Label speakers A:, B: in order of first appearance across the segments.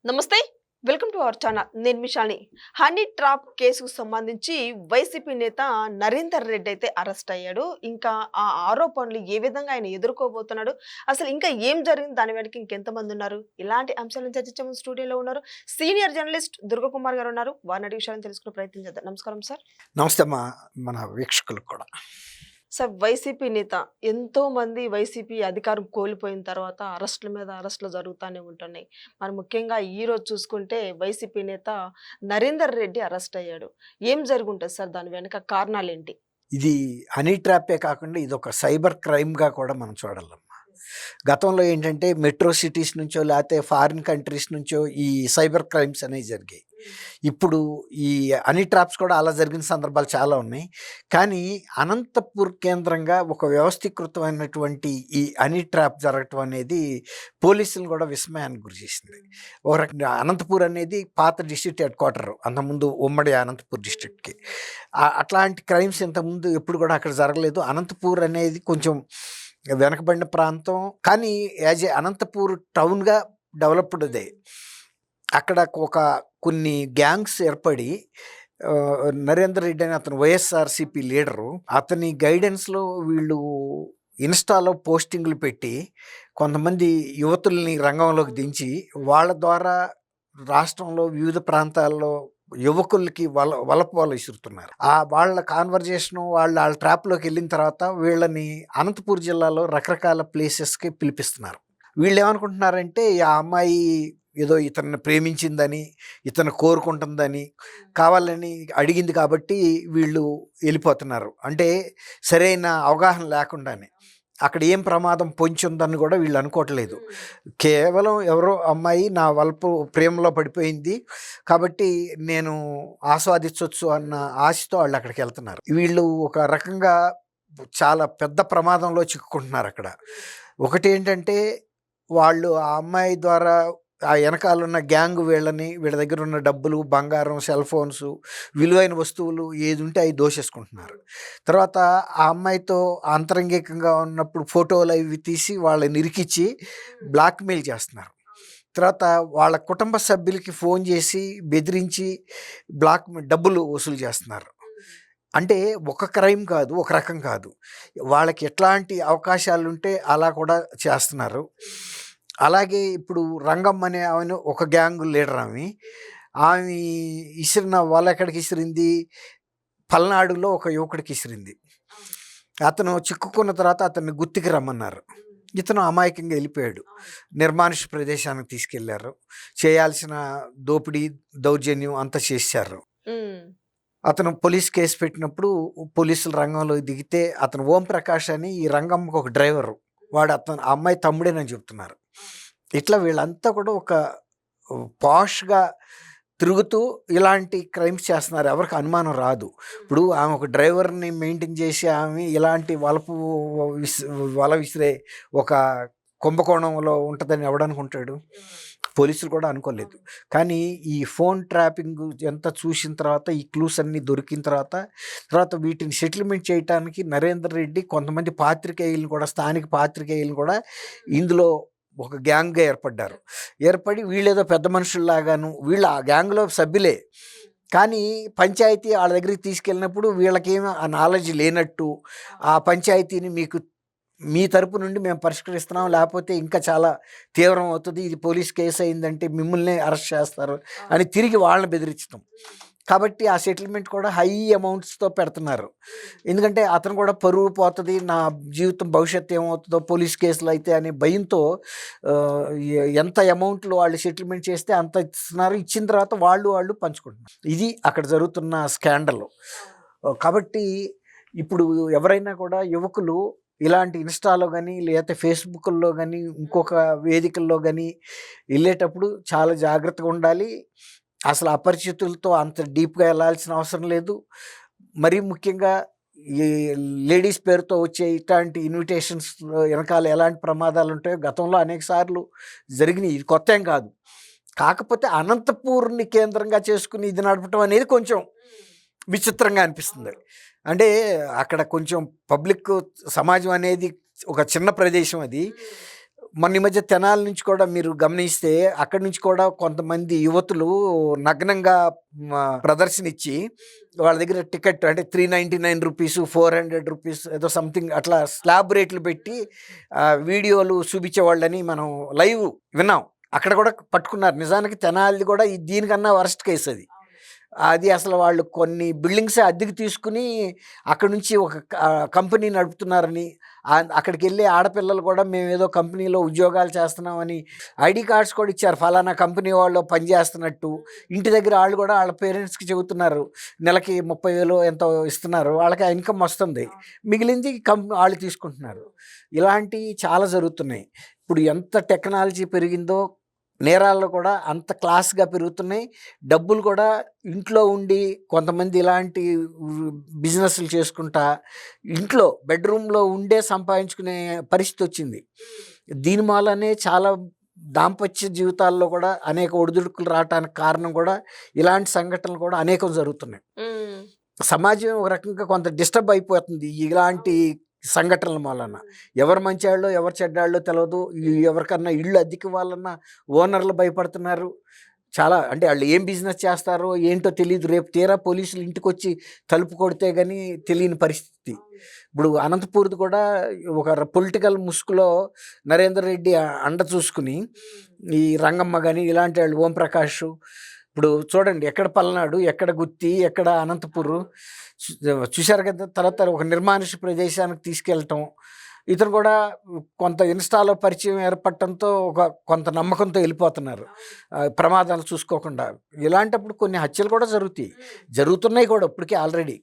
A: నమస్తే. Welcome to our channel. నేను మిషాని. Honey trap కేసుకు సంబంధించి వైసీపీ నేత నరేందర్ రెడ్డి అయితే అరెస్ట్ అయ్యాడు. ఇంకా ఆ ఆరోపణలు ఏ విధంగా ఆయన ఎదుర్కోబోతున్నాడు? అసలు ఇంకా ఏం జరిగింది? దాని వెనక ఇంకెంతమంది ఉన్నారు? ఇలాంటి అంశాలను చర్చించే ముందు స్టూడియోలో ఉన్నారు సీనియర్ జర్నలిస్ట్ దుర్గకుమార్ గారు ఉన్నారు. వారిని అడిగి విషయాలను తెలుసుకునే ప్రయత్నం చేద్దాం. నమస్కారం సార్.
B: నమస్తే అమ్మా. మన వీక్షకులకు కూడా.
A: సార్, వైసీపీ నేత ఎంతో మంది వైసీపీ అధికారం కోల్పోయిన తర్వాత అరెస్టుల మీద అరెస్టులు జరుగుతూనే ఉంటున్నాయి. మరి ముఖ్యంగా ఈ రోజు చూసుకుంటే వైసీపీ నేత నరేందర్ రెడ్డి అరెస్ట్ అయ్యాడు. ఏం జరుగుంటుంది సార్? దాని వెనక కారణాలేంటి?
B: ఇది హనీ ట్రాపే కాకుండా ఇదొక సైబర్ క్రైమ్‌గా కూడా మనం చూడాలమ్మా. గతంలో ఏంటంటే మెట్రో సిటీస్ నుంచో లేతే ఫారిన్ కంట్రీస్ నుంచో ఈ సైబర్ క్రైమ్స్ అనేవి జరిగాయి. ఇప్పుడు ఈ హనీ ట్రాప్స్ కూడా అలా జరిగిన సందర్భాలు చాలా ఉన్నాయి. కానీ అనంతపూర్ కేంద్రంగా ఒక వ్యవస్థీకృతమైనటువంటి ఈ హనీ ట్రాప్ జరగటం అనేది పోలీసులను కూడా విస్మయానికి గురిచేసింది. ఒక రకంగా అనంతపూర్ అనేది పాత డిస్ట్రిక్ట్ హెడ్ క్వార్టర్, అంతకుముందు ఉమ్మడి అనంతపూర్ డిస్ట్రిక్ట్‌కి. అట్లాంటి క్రైమ్స్ ఇంతకుముందు ఎప్పుడు కూడా అక్కడ జరగలేదు. అనంతపూర్ అనేది కొంచెం వెనకబడిన ప్రాంతం. కానీ యాజ్ ఏ అనంతపూర్ టౌన్‌గా డెవలప్డ్ అదే. అక్కడ కొన్ని గ్యాంగ్స్ ఏర్పడి నరేందర్ రెడ్డి అని అతను వైఎస్ఆర్‌సీపీ లీడరు. అతని గైడెన్స్‌లో వీళ్ళు ఇన్‌స్టాలో పోస్టింగ్‌లు పెట్టి కొంతమంది యువతుల్ని రంగంలోకి దించి వాళ్ళ ద్వారా రాష్ట్రంలో వివిధ ప్రాంతాల్లో యువకులకి వలపు వల విసురుతున్నారు. వాళ్ళ కాన్వర్జేషను వాళ్ళ ట్రాప్‌లోకి వెళ్ళిన తర్వాత వీళ్ళని అనంతపూర్ జిల్లాలో రకరకాల ప్లేసెస్‌కి పిలిపిస్తున్నారు. వీళ్ళేమనుకుంటున్నారంటే ఆ అమ్మాయి ఏదో ఇతన్ని ప్రేమించిందని, ఇతను కోరుకుంటుందని, కావాలని అడిగింది కాబట్టి వీళ్ళు వెళ్ళిపోతున్నారు. అంటే సరైన అవగాహన లేకుండానే. అక్కడ ఏం ప్రమాదం పొంచి ఉందని కూడా వీళ్ళు అనుకోవట్లేదు. కేవలం ఎవరో అమ్మాయి నా వలపు ప్రేమలో పడిపోయింది కాబట్టి నేను ఆస్వాదించొచ్చు అన్న ఆశతో వాళ్ళు అక్కడికి వెళ్తున్నారు. వీళ్ళు ఒక రకంగా చాలా పెద్ద ప్రమాదంలో చిక్కుకుంటున్నారు అక్కడ. ఒకటేంటంటే వాళ్ళు ఆ అమ్మాయి ద్వారా ఆ వెనకాలన్న గ్యాంగ్ వీళ్ళ దగ్గర ఉన్న డబ్బులు, బంగారం, సెల్ ఫోన్స్, విలువైన వస్తువులు ఏది ఉంటే అవి దోచేసుకుంటున్నారు. తర్వాత ఆ అమ్మాయితో అంతరంగికంగా ఉన్నప్పుడు ఫోటోలు అవి తీసి వాళ్ళని ఇరికిచ్చి బ్లాక్‌మెయిల్ చేస్తున్నారు. తర్వాత వాళ్ళ కుటుంబ సభ్యులకి ఫోన్ చేసి బెదిరించి డబ్బులు వసూలు చేస్తున్నారు. అంటే ఒక క్రైమ్ కాదు, ఒక రకం కాదు. వాళ్ళకి ఎట్లాంటి అవకాశాలుంటే అలా కూడా చేస్తున్నారు. అలాగే ఇప్పుడు రంగమ్మ అనే ఆమెను ఒక గ్యాంగ్ లీడర్ ఆమె ఇసిరిన వల ఎక్కడికి ఇసిరింది? పల్నాడులో ఒక యువకుడికి ఇసిరింది. అతను చిక్కుకున్న తర్వాత అతన్ని గుత్తికి రమ్మన్నారు. ఇతను అమాయకంగా వెళ్ళిపోయాడు. నిర్మానుష్య ప్రదేశానికి తీసుకెళ్లారు. చేయాల్సిన దోపిడీ, దౌర్జన్యం అంతా చేశారు. అతను పోలీస్ కేసు పెట్టినప్పుడు పోలీసులు రంగంలోకి దిగితే అతను ఓంప్రకాష్ అని ఈ రంగమ్మకు ఒక డ్రైవరు. వాడు ఆ అమ్మాయి తమ్ముడేనని చెప్తున్నారు. ఇట్లా వీళ్ళంతా కూడా ఒక పాష్‌గా తిరుగుతూ ఇలాంటి క్రైమ్స్ చేస్తున్నారు. ఎవరికి అనుమానం రాదు. ఇప్పుడు ఆమె ఒక డ్రైవర్‌ని మెయింటైన్ చేసి ఆమె ఇలాంటి వల విసిరే ఒక కుంభకోణంలో ఉంటుందని ఎవడనుకుంటాడు? పోలీసులు కూడా అనుకోలేదు. కానీ ఈ ఫోన్ ట్రాపింగ్ ఎంత చూసిన తర్వాత, ఈ క్లూస్ అన్నీ దొరికిన తర్వాత వీటిని సెటిల్మెంట్ చేయటానికి నరేందర్ రెడ్డి కొంతమంది పాత్రికేయులను కూడా, స్థానిక పాత్రికేయులను కూడా ఇందులో ఒక గ్యాంగ్‌గా ఏర్పడి వీళ్ళేదో పెద్ద మనుషుల్లాగాను, వీళ్ళు ఆ గ్యాంగ్‌లో సభ్యులే. కానీ పంచాయతీ వాళ్ళ దగ్గరికి తీసుకెళ్ళినప్పుడు వీళ్ళకేమీ ఆ నాలెడ్జ్ లేనట్టు, ఆ పంచాయతీని మీ తరపు నుండి మేము పరిష్కరిస్తున్నాం, లేకపోతే ఇంకా చాలా తీవ్రం అవుతుంది, ఇది పోలీస్ కేసు అయిందంటే మిమ్మల్నే అరెస్ట్ చేస్తారు అని తిరిగి వాళ్ళని బెదిరించడం. కాబట్టి ఆ సెటిల్మెంట్ కూడా హై అమౌంట్స్‌తో పెడుతున్నారు. ఎందుకంటే అతను కూడా పరువు పోతుంది, నా జీవితం భవిష్యత్తు ఏమవుతుందో పోలీస్ కేసులు అయితే అనే భయంతో ఎంత అమౌంట్లు వాళ్ళు సెటిల్మెంట్ చేస్తే అంత ఇస్తున్నారు. ఇచ్చిన తర్వాత వాళ్ళు పంచుకుంటున్నారు. ఇది అక్కడ జరుగుతున్న స్కాండల్. కాబట్టి ఇప్పుడు ఎవరైనా కూడా యువకులు ఇలాంటి ఇన్‌స్టాలో గానీ, లేకపోతే ఫేస్‌బుక్‌ల్లో గానీ, ఇంకొక వేదికల్లో గానీ వెళ్ళేటప్పుడు చాలా జాగ్రత్తగా ఉండాలి. అసలు అపరిచితులతో అంత డీప్‌గా వెళ్ళాల్సిన అవసరం లేదు. మరీ ముఖ్యంగా ఈ లేడీస్ పేరుతో వచ్చే ఇట్లాంటి ఇన్విటేషన్స్ వెనకాల ఎలాంటి ప్రమాదాలు ఉంటాయో గతంలో అనేక సార్లు జరిగినాయి. ఇది కొత్త ఏం కాదు. కాకపోతే అనంతపూర్‌ని కేంద్రంగా చేసుకుని ఇది నడపటం అనేది కొంచెం విచిత్రంగా అనిపిస్తుంది. అంటే అక్కడ కొంచెం పబ్లిక్ సమాజం అనేది ఒక చిన్న ప్రదేశం అది. మొన్న ఈ మధ్య తెనాల నుంచి కూడా మీరు గమనిస్తే అక్కడి నుంచి కూడా కొంతమంది యువతులు నగ్నంగా ప్రదర్శన ఇచ్చి వాళ్ళ దగ్గర టికెట్ అంటే 399 రూపీస్ 400 రూపీస్ ఏదో సంథింగ్ అట్లా స్లాబ్ రేట్లు పెట్టి వీడియోలు చూపించేవాళ్ళని మనం లైవ్ విన్నాం. అక్కడ కూడా పట్టుకున్నారు. నిజానికి తెనాలిది కూడా దీనికన్నా వరస్ట్ కేసు అది. అది అసలు వాళ్ళు కొన్ని బిల్డింగ్స్ అద్దెకి తీసుకుని అక్కడ నుంచి ఒక కంపెనీ నడుపుతున్నారని, అక్కడికి వెళ్ళి ఆడపిల్లలు కూడా మేము ఏదో కంపెనీలో ఉద్యోగాలు చేస్తున్నామని ఐడి కార్డ్స్ కూడా ఇచ్చారు, ఫలానా కంపెనీ వాళ్ళు పనిచేస్తున్నట్టు. ఇంటి దగ్గర వాళ్ళు కూడా వాళ్ళ పేరెంట్స్కి చెబుతున్నారు నెలకి 30,000 ఎంతో ఇస్తున్నారు, వాళ్ళకి ఇన్కమ్ వస్తుంది, మిగిలింది వాళ్ళు తీసుకుంటున్నారు. ఇలాంటివి చాలా జరుగుతున్నాయి. ఇప్పుడు ఎంత టెక్నాలజీ పెరిగిందో నేరాల్లో కూడా అంత క్లాస్గా పెరుగుతున్నాయి. డబ్బులు కూడా ఇంట్లో ఉండి కొంతమంది ఇలాంటి బిజినెస్లు చేసుకుంటా ఇంట్లో బెడ్రూమ్లో ఉండే సంపాదించుకునే పరిస్థితి వచ్చింది. దీని మూలనే చాలా దాంపత్య జీవితాల్లో కూడా అనేక ఒడిదుడుకులు రావడానికి కారణం కూడా ఇలాంటి సంఘటనలు కూడా అనేకం జరుగుతున్నాయి. సమాజం ఒక రకంగా కొంత డిస్టర్బ్ అయిపోతుంది ఇలాంటి సంఘటనల మూలన. ఎవరు మంచివాళ్ళో ఎవరు చెడ్డాళ్ళో తెలియదు. ఎవరికన్నా ఇళ్ళు అద్దెకి వాళ్ళన్నా ఓనర్లు భయపడుతున్నారు. చాలా అంటే వాళ్ళు ఏం బిజినెస్ చేస్తారో ఏంటో తెలియదు. రేపు తీరా పోలీసులు ఇంటికి వచ్చి తలుపు కొడితే కానీ తెలియని పరిస్థితి. ఇప్పుడు అనంతపూర్ది కూడా ఒక పొలిటికల్ ముసుగులో నరేందర్ రెడ్డి అండ చూసుకుని ఈ రంగమ్మ కానీ ఇలాంటి వాళ్ళు, ఓంప్రకాష్, ఇప్పుడు చూడండి ఎక్కడ పల్నాడు, ఎక్కడ గుత్తి, ఎక్కడ అనంతపూర్ చూశారు కదా. తర్వాత ఒక నిర్మానుష ప్రదేశానికి తీసుకెళ్ళటం, ఇతను కూడా కొంత ఇన్స్టాలో పరిచయం ఏర్పడటంతో కొంత నమ్మకంతో వెళ్ళిపోతున్నారు ప్రమాదాలు చూసుకోకుండా. ఇలాంటప్పుడు కొన్ని హత్యలు కూడా జరుగుతున్నాయి కూడా ఇప్పటికీ ఆల్రెడీ.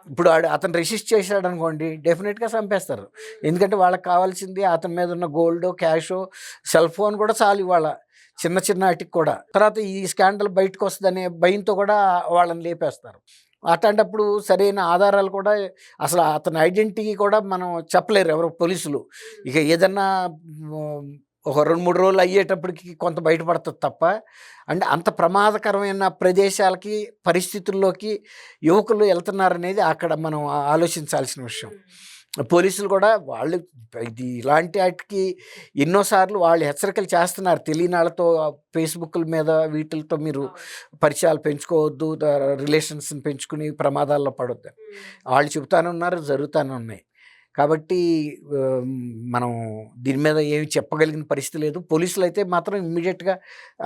B: ఇప్పుడు అతను రెసిస్ట్ చేశాడు అనుకోండి, డెఫినెట్గా చంపేస్తారు. ఎందుకంటే వాళ్ళకి కావాల్సింది అతని మీద ఉన్న గోల్డ్, క్యాష్, సెల్ ఫోన్ కూడా చాలు ఇవాళ చిన్న వాటికి కూడా. తర్వాత ఈ స్కాండల్ బయటకు వస్తుందనే భయంతో కూడా వాళ్ళని లేపేస్తారు. అట్లాంటప్పుడు సరైన ఆధారాలు కూడా అసలు అతని ఐడెంటిటీ కూడా మనం చెప్పలేరు ఎవరు పోలీసులు. ఇక ఏదన్నా ఒక 2-3 రోజులు అయ్యేటప్పటికి కొంత బయటపడుతుంది తప్ప, అంటే అంత ప్రమాదకరమైన ప్రదేశాలకి పరిస్థితుల్లోకి యువకులు వెళ్తున్నారనేది అక్కడ మనం ఆలోచించాల్సిన విషయం. పోలీసులు కూడా వాళ్ళు ఇలాంటి వాటికి ఎన్నోసార్లు వాళ్ళు హెచ్చరికలు చేస్తున్నారు. తెలియని వాళ్ళతో ఫేస్బుక్ల మీద వీటితో మీరు పరిచయాలు పెంచుకోవద్దు, రిలేషన్స్ని పెంచుకుని ప్రమాదాల్లో పడొద్దు వాళ్ళు చెబుతానే ఉన్నారు, జరుగుతూనే ఉన్నాయి. కాబట్టి మనం దీని మీద ఏమి చెప్పగలిగిన పరిస్థితి లేదు. పోలీసులు అయితే మాత్రం ఇమ్మీడియట్గా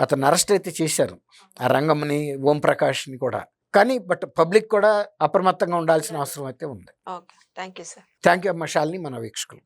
B: అతను అరెస్ట్ అయితే చేశారు, ఆ రంగమ్మని, ఓంప్రకాష్ని కూడా. కానీ పబ్లిక్ కూడా అప్రమత్తంగా ఉండాల్సిన అవసరం అయితే ఉంది.
A: Okay, thank you sir.
B: Thank you అమ్మ శాలిని, మన వీక్షకులు.